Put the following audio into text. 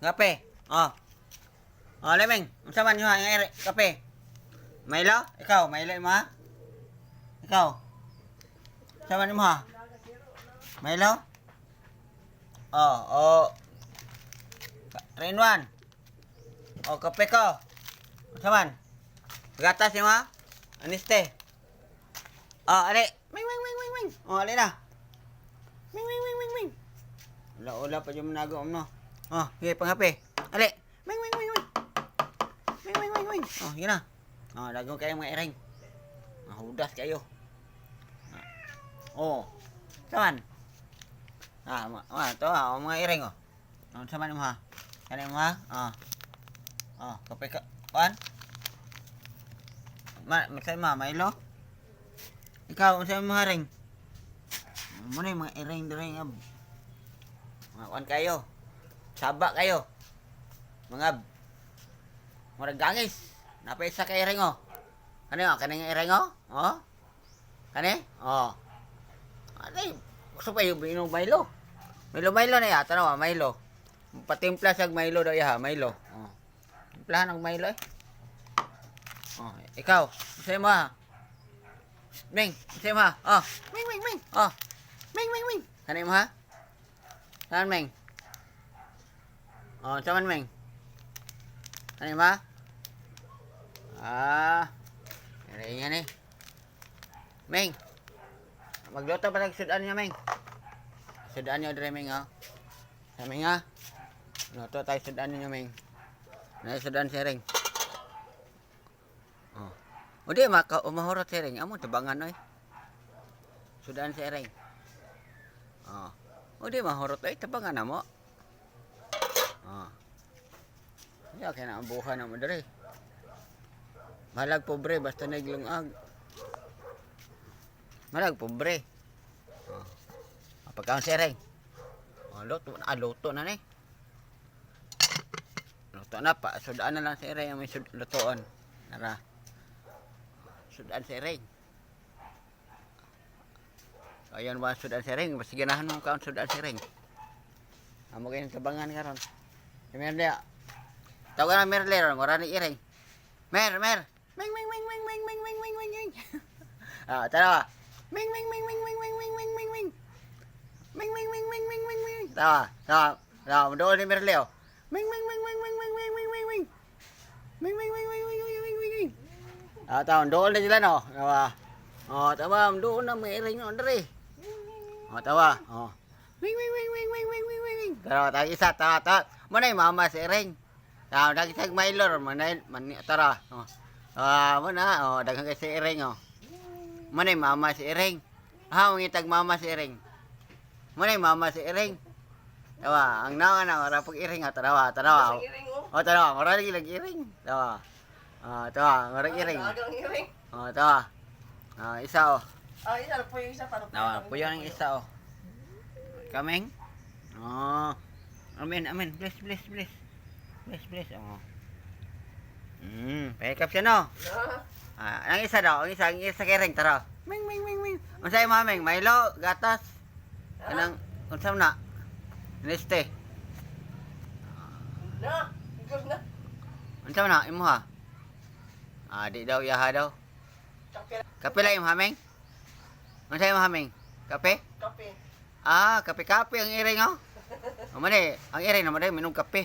Kape. Oh. Oh, lemeng. Unsa man yung ere kape? Milo? Ikaw, Milo mo ha? Ikaw. Unsa man mo ha? Milo? Oh, oh. Rain one. Oh, kape ko. Unsa man? Gatas mo ha? Aniste. Oh, ali. Wing wing wing wing wing. Oh, ali na. Wing wing wing wing wing. Ula-ula pa yung manago no. Oh, sige panghape. Ali. Wing wing wing wing. Wing wing wing wing. Oh, yun na. Oh, dagong kayo mga ereng. Hudas kayo. Oh. Saman. To mga ereng oh. Saman mo ha. Kani mo ha? Oh. Oh, kape ka. Kuan? Masay mo, Milo? Ikaw, masay mo haring? Muna yung mga ereng-dereng ab. Mga kuan kayo. Saba kayo. Mga murag gangis. Napay isa ka ereng oh. Kani oh, kani nga ereng oh? Oh? Kani? Oh. Ani, gusto pa yung inom Milo. Milo na ya, tanaw Milo. Patimpla sa Milo daw ya, Milo. Oh. Timplahan ng Milo eh. Oh, ikaw, masay mo ha? Ming, masay mo ha? Oh, Ming, Ming, Ming. Oh, Ming, Ming, Ming. Kani mo ha? Saan, Ming? Oh, saan, Ming? Kani mo ha? Yan yan eh. Ming, magluto pa sudan niya, Ming. Sudan niyo, Dre, Ming, ha? Sa Ming, ha? Luto tayo sudan niyo, Ming. Sudan sering. Oh. O di, umahurot sering. Amo, tabangan, oy. Sudan sering. Oh. O di, mahurot, oy. Tabangan na mo. Oh. Hindi, okay na ang buhay na mo, Dre. Malag pobre, basta naglungag. Malag pobre. Oh. Pagkaon sering. Oh, luto na ni. Luto na pa. Sudaan na lang si Ray ang may lutoon. Nara. Sudaan si Ray. So, ayan ba sudaan si Ray? Basta ganahan mo kaon sudaan si Ray. Amo kayo tabangan karon. Si Merle. Tawagan na Merle ron. Wala ni Ray. Mer. Ming, ming, ming, ming, ming, ming, ming, ming, ming, ming. Tara. Ming, ming, ming, ming, ming, ming, ming, ming, ming, ming. Ming, ming, ming, ming, ming, ming, ming. Tawa. Doon ni Merle oh. Ming, ming, ming, ming, ming, ming, ming, ming, ming, ming. Ming, ming, ming, ming, ming, ming, ming, ming, ming. Tawa. Doon na sila no. Tawa. Tawa. Doon na may ring no. Dari. Tawa. Ming, ming, ming, ming, ming, ming, ming, ming. Tara. Isa. Tawa. Muna yung mama si ring. Tawa. Dagisag Milo. Tara. Muna. Dagang kay si ring oh. Muna yung mama si ring. Mangitag mama si ring. Muna yung mama si ring. Tawa, ang nawa na ora pag iring tarawa. Tarawa, ora lagi iring. Tawa. Ora iring. Tawa. Isa oh. Isa po yung isa para. Tawa, po yung isa oh. Kaming. Amen. Bless. Bless. Oh. Pekap siya no. Ang isa daw, ang isa kiring tara. Ming. Unsay mo Ming? Milo, gatas. Kanang unsam na? Neste. Na. Unsam na imo ha? Di daw yaha daw. Kape lang imo Ming? Unsay mo Ming? Kape? Kape. Kape ang iring oh. Mani, ang iring naman minum kape.